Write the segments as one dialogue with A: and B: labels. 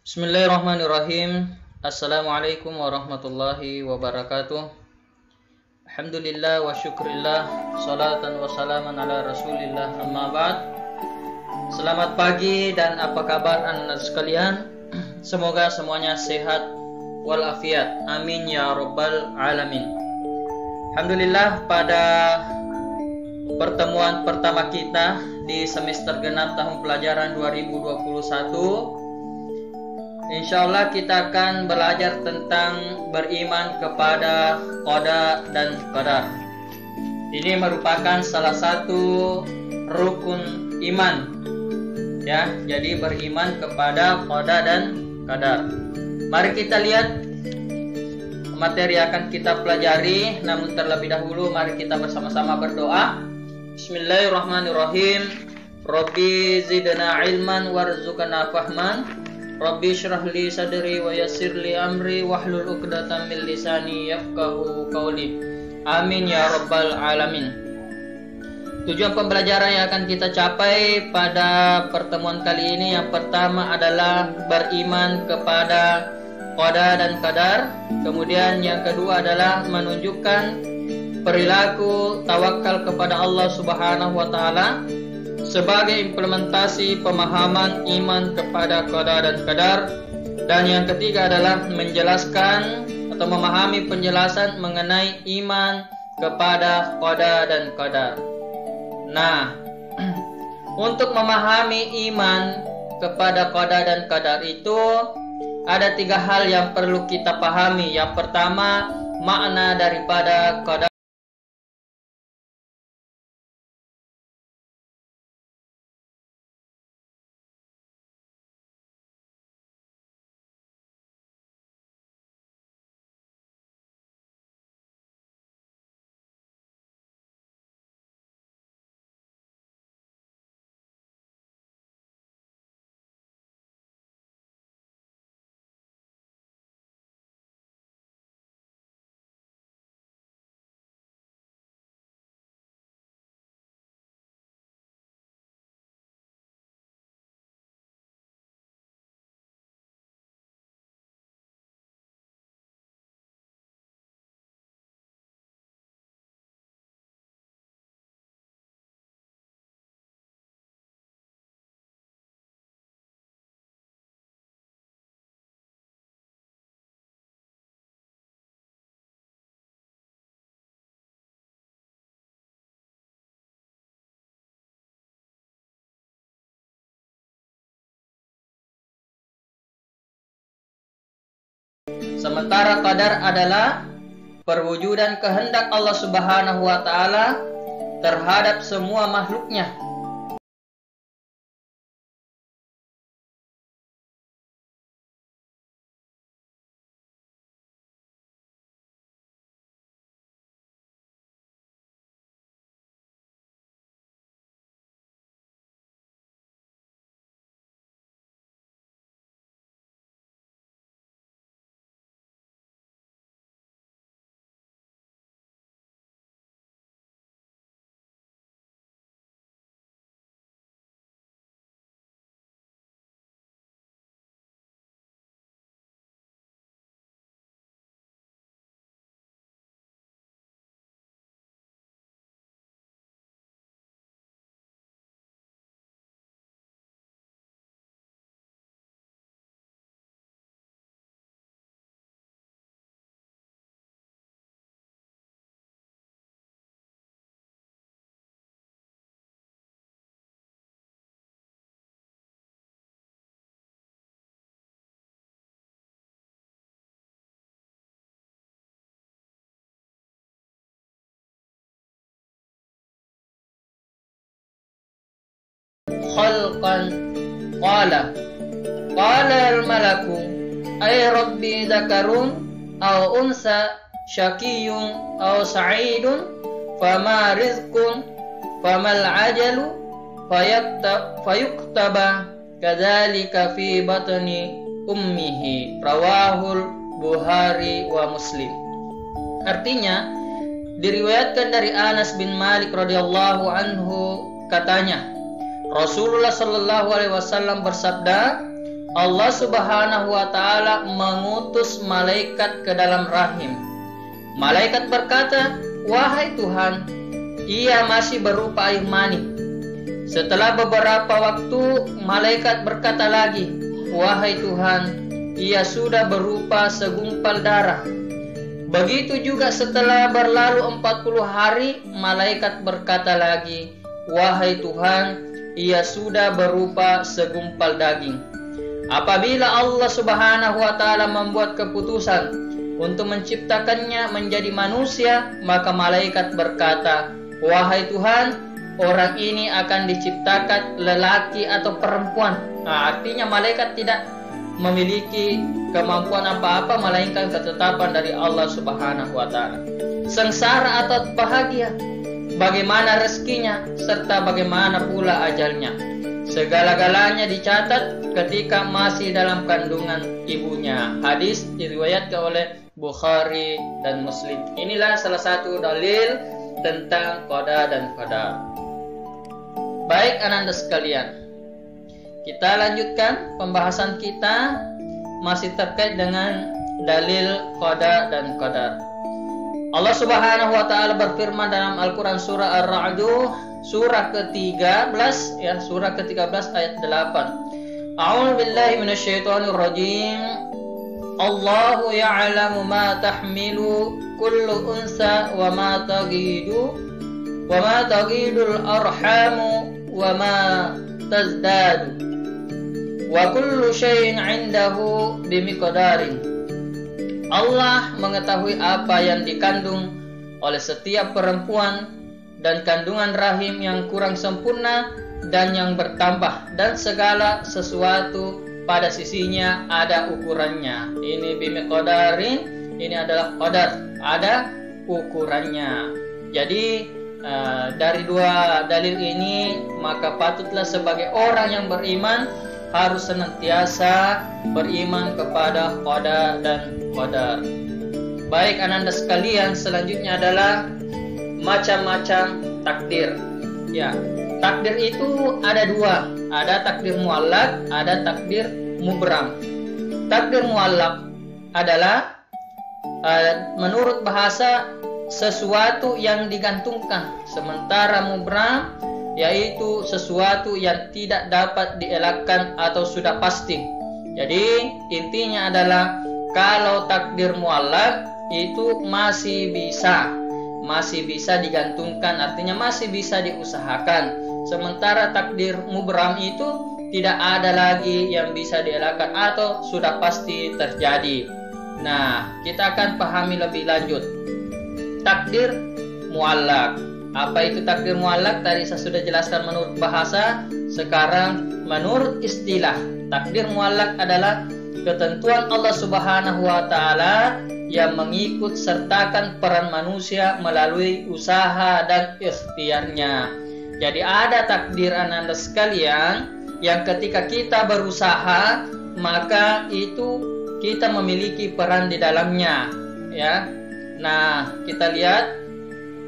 A: Bismillahirrahmanirrahim. Assalamualaikum warahmatullahi wabarakatuh. Alhamdulillah wa syukrillah, salatan wa salaman ala rasulillah, amma ba'd. Selamat pagi dan apa kabar anda sekalian? Semoga semuanya sehat walafiat, amin ya rabbal alamin. Alhamdulillah, pada pertemuan pertama kita di semester genap tahun pelajaran 2021, insyaallah kita akan belajar tentang beriman kepada qada dan qadar. Ini merupakan salah satu rukun iman, ya. Jadi beriman kepada qada dan qadar. Mari kita lihat materi akan kita pelajari. Namun terlebih dahulu mari kita bersama-sama berdoa. Bismillahirrahmanirrahim. Rabbi zidna ilman warzuqna fahman. Rabbi syrah li sadri wa yassir li amri wahlul 'uqdatam min lisani yafqahu qawli. Amin ya rabbal alamin. Tujuan pembelajaran yang akan kita capai pada pertemuan kali ini, yang pertama adalah beriman kepada qada dan qadar. Kemudian yang kedua adalah menunjukkan perilaku tawakal kepada Allah Subhanahu wa taala sebagai implementasi pemahaman iman kepada qada dan qadar. Dan yang ketiga adalah menjelaskan atau memahami penjelasan mengenai iman kepada qada dan qadar. Nah, untuk memahami iman kepada qada dan qadar itu ada tiga hal yang perlu kita pahami. Yang pertama, makna daripada qada. Sementara qadar adalah perwujudan kehendak Allah Subhanahu wa taala terhadap semua makhluknya. Khalqan qala al-malaku ay rabbi dzakarun aw unsa syaqiyun aw sa'idun fama rizqun famal ajalu fayuktaba kadzalika fi batni ummihi, rawahul Bukhari wa Muslim. Artinya, diriwayatkan dari Anas bin Malik radhiyallahu anhu, katanya Rasulullah sallallahu alaihi wasallam bersabda, Allah Subhanahu wa Ta'ala mengutus malaikat ke dalam rahim. Malaikat berkata, "Wahai Tuhan, ia masih berupa air mani." Setelah beberapa waktu, malaikat berkata lagi, "Wahai Tuhan, ia sudah berupa segumpal darah." Begitu juga setelah berlalu 40 hari, malaikat berkata lagi, "Wahai Tuhan, ia sudah berupa segumpal daging." Apabila Allah Subhanahu wa Ta'ala membuat keputusan untuk menciptakannya menjadi manusia, maka malaikat berkata, "Wahai Tuhan, orang ini akan diciptakan lelaki atau perempuan." Artinya malaikat tidak memiliki kemampuan apa-apa melainkan ketetapan dari Allah Subhanahu wa Ta'ala. Sengsara atau bahagia, bagaimana rezekinya, serta bagaimana pula ajalnya, segala-galanya dicatat ketika masih dalam kandungan ibunya. Hadis diriwayatkan oleh Bukhari dan Muslim. Inilah salah satu dalil tentang qada dan qadar. Baik ananda sekalian, kita lanjutkan pembahasan kita masih terkait dengan dalil qada dan qadar. Allah Subhanahu wa Ta'ala berfirman dalam Al-Quran surah Ar-Ra'd surah ke-13 ya, surah ke-13 ayat 8. A'udzu billahi minasyaitonir rajim. Allahu ya'lamu ma tahmilu kullu unsa wa ma tagidul arhamu wa ma tazdadu wa kullu syai'in 'indahu bimiqdarin. Allah mengetahui apa yang dikandung oleh setiap perempuan dan kandungan rahim yang kurang sempurna dan yang bertambah, dan segala sesuatu pada sisinya ada ukurannya. Ini bimiqdarin, ini adalah qadar, ada ukurannya. Jadi dari dua dalil ini maka patutlah sebagai orang yang beriman harus senantiasa beriman kepada qada dan qadar. Baik ananda sekalian, selanjutnya adalah macam-macam takdir. Ya, takdir itu ada dua, ada takdir muallaq, ada takdir mubram. Takdir muallaq adalah menurut bahasa sesuatu yang digantungkan, sementara mubram yaitu sesuatu yang tidak dapat dielakkan atau sudah pasti. Jadi intinya adalah kalau takdir muallaq itu masih bisa digantungkan, artinya masih bisa diusahakan. Sementara takdir mubram itu tidak ada lagi yang bisa dielakkan atau sudah pasti terjadi. Nah, kita akan pahami lebih lanjut takdir muallaq. Apa itu takdir muallaq? Tadi saya sudah jelaskan menurut bahasa. Sekarang menurut istilah, takdir muallaq adalah ketentuan Allah Subhanahu wa Ta'ala yang mengikut sertakan peran manusia melalui usaha dan ikhtiarnya. Jadi ada takdir ananda sekalian yang ketika kita berusaha maka itu kita memiliki peran di dalamnya, ya. Nah, kita lihat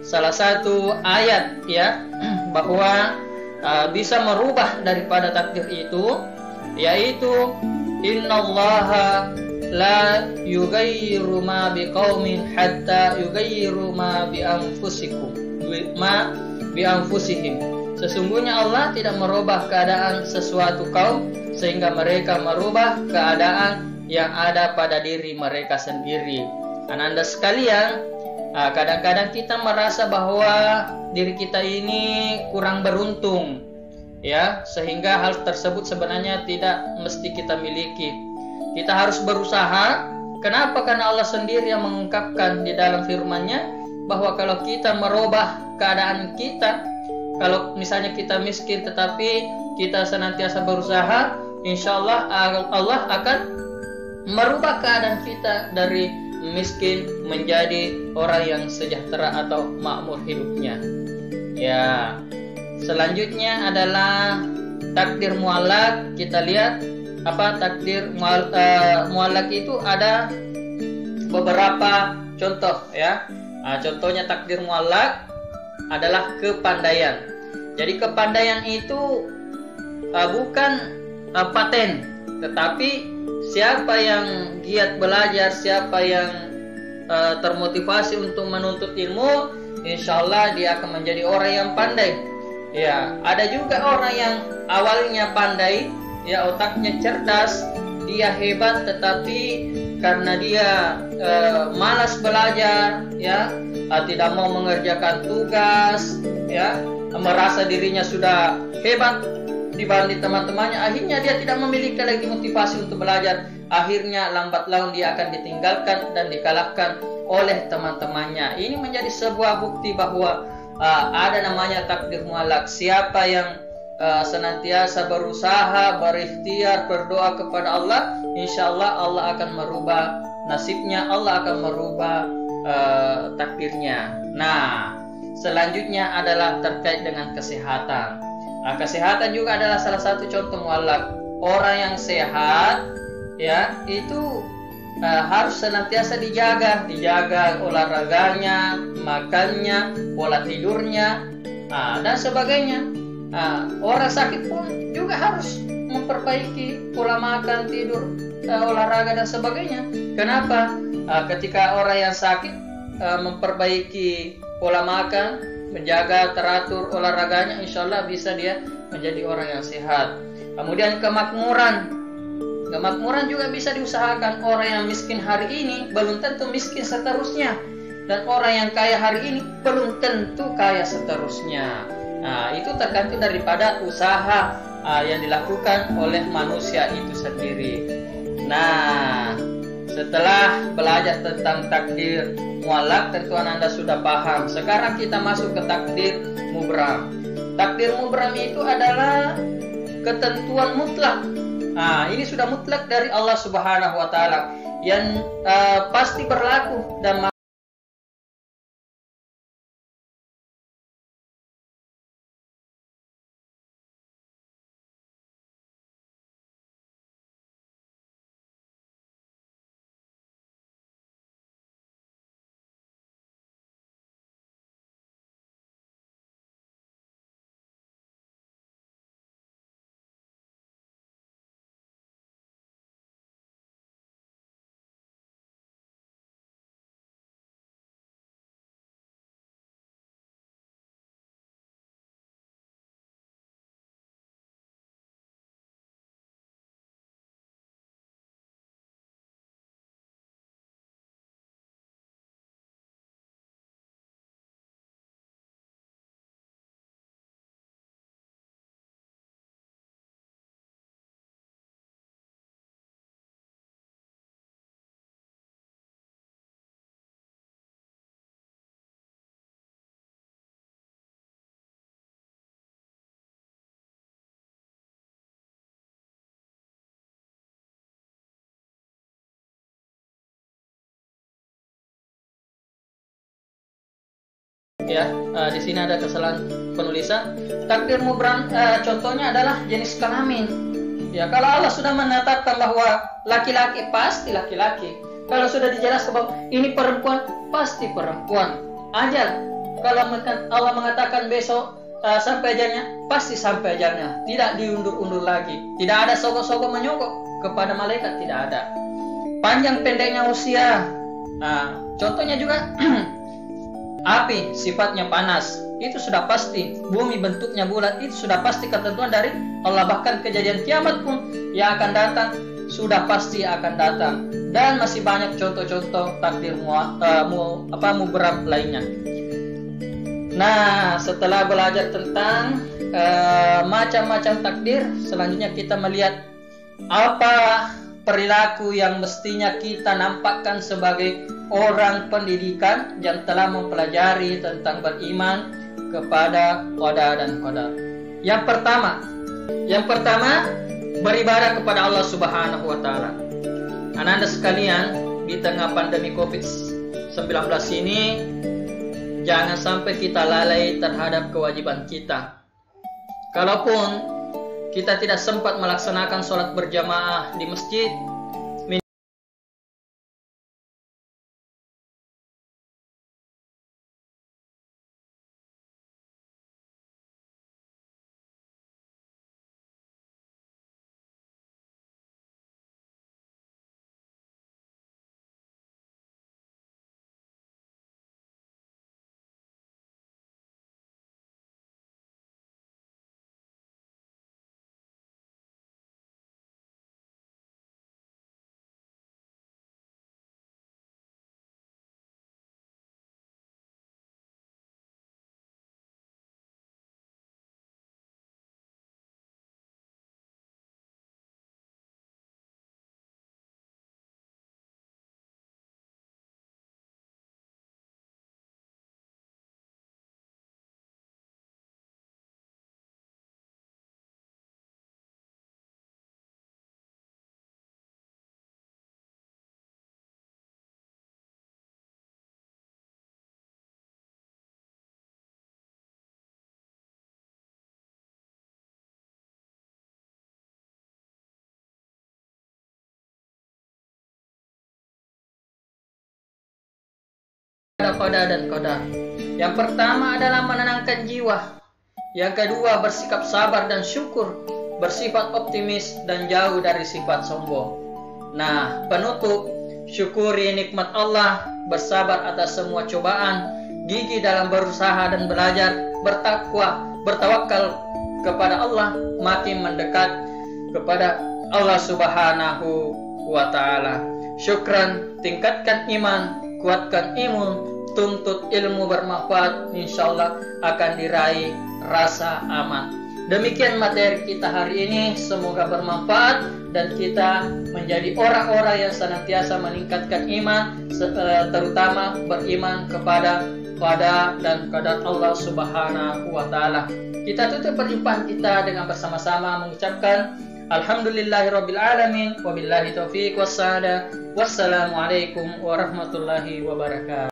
A: salah satu ayat ya bahwa bisa merubah daripada takdir itu, yaitu innallaha la yughayyiru ma biqaumin hatta yughayyiru ma bi anfusihim. Sesungguhnya Allah tidak merubah keadaan sesuatu kaum sehingga mereka merubah keadaan yang ada pada diri mereka sendiri. Ananda sekalian, kadang-kadang kita merasa bahwa diri kita ini kurang beruntung, ya, sehingga hal tersebut sebenarnya tidak mesti kita miliki. Kita harus berusaha. Kenapa? Karena Allah sendiri yang mengungkapkan di dalam firman-Nya bahwa kalau kita merubah keadaan kita, kalau misalnya kita miskin tetapi kita senantiasa berusaha, insya Allah Allah akan merubah keadaan kita dari miskin menjadi orang yang sejahtera atau makmur hidupnya. Ya, selanjutnya adalah takdir muallaq. Kita lihat apa takdir muallaq itu ada beberapa contoh ya. Contohnya takdir muallaq adalah kepandaian. Jadi kepandaian itu bukan paten Tetapi siapa yang giat belajar, siapa yang termotivasi untuk menuntut ilmu, insya Allah dia akan menjadi orang yang pandai. Ya, ada juga orang yang awalnya pandai, ya otaknya cerdas, dia hebat, tetapi karena dia malas belajar, ya, tidak mau mengerjakan tugas, ya, merasa dirinya sudah hebat dibanding teman-temannya, akhirnya dia tidak memiliki lagi motivasi untuk belajar. Akhirnya lambat laun dia akan ditinggalkan dan dikalahkan oleh teman-temannya. Ini menjadi sebuah bukti bahwa ada namanya takdir muallak. Siapa yang senantiasa berusaha, berikhtiar, berdoa kepada Allah, insya Allah Allah akan merubah nasibnya, Allah akan merubah takdirnya. Nah, selanjutnya adalah terkait dengan kesehatan. Nah, kesehatan juga adalah salah satu contoh muallak. Orang yang sehat, ya, itu harus senantiasa dijaga olahraganya, makannya, pola tidurnya, dan sebagainya. Orang sakit pun juga harus memperbaiki pola makan, tidur, olahraga dan sebagainya. Kenapa? Ketika orang yang sakit memperbaiki pola makan, menjaga teratur olahraganya, insya Allah bisa dia menjadi orang yang sehat. Kemudian kemakmuran juga bisa diusahakan. Orang yang miskin hari ini belum tentu miskin seterusnya, dan orang yang kaya hari ini belum tentu kaya seterusnya. Nah, itu tergantung daripada usaha yang dilakukan oleh manusia itu sendiri. Nah, setelah belajar tentang takdir muallak, tentu Anda sudah paham. Sekarang kita masuk ke takdir mubram. Takdir mubram itu adalah ketentuan mutlak. Ini sudah mutlak dari Allah Subhanahu wa taala yang pasti berlaku dan ya, di sini ada kesalahan penulisan. Takdir mubram contohnya adalah jenis kelamin. Ya, kalau Allah sudah menetapkan bahwa laki-laki pasti laki-laki. Kalau sudah dijelaskan bahwa ini perempuan pasti perempuan. Ajal, kalau Allah mengatakan besok sampai ajalnya, pasti sampai ajalnya. Tidak diundur-undur lagi. Tidak ada sogok-sogok menyogok kepada malaikat, tidak ada. Panjang pendeknya usia. Nah, contohnya juga api sifatnya panas, itu sudah pasti. Bumi bentuknya bulat, itu sudah pasti ketentuan dari Allah. Bahkan kejadian kiamat pun yang akan datang sudah pasti akan datang. Dan masih banyak contoh-contoh takdir mubram lainnya. Nah, setelah belajar tentang macam-macam takdir, selanjutnya kita melihat apa perilaku yang mestinya kita nampakkan sebagai orang pendidikan yang telah mempelajari tentang beriman kepada qada dan qadar. Yang pertama beribadah kepada Allah Subhanahu wa taala. Anak-anak sekalian, di tengah pandemi Covid-19 ini jangan sampai kita lalai terhadap kewajiban kita. Kalaupun kita tidak sempat melaksanakan sholat berjamaah di masjid, qada dan qadar. Yang pertama adalah menenangkan jiwa. Yang kedua, bersikap sabar dan syukur, bersifat optimis dan jauh dari sifat sombong. Nah, penutup, syukuri nikmat Allah, bersabar atas semua cobaan, gigih dalam berusaha dan belajar, bertakwa, bertawakal kepada Allah, makin mendekat kepada Allah Subhanahu wa ta'ala. Syukran, tingkatkan iman, kuatkan imun, tuntut ilmu bermanfaat, insyaallah akan diraih rasa aman. Demikian materi kita hari ini, semoga bermanfaat dan kita menjadi orang-orang yang senantiasa meningkatkan iman, terutama beriman kepada qada dan qadar Allah Subhanahu wa ta'ala. Kita tutup perjumpaan kita dengan bersama-sama mengucapkan alhamdulillahirabbil alamin, wabillahi taufiq wassalam. Wassalamualaikum warahmatullahi wabarakatuh.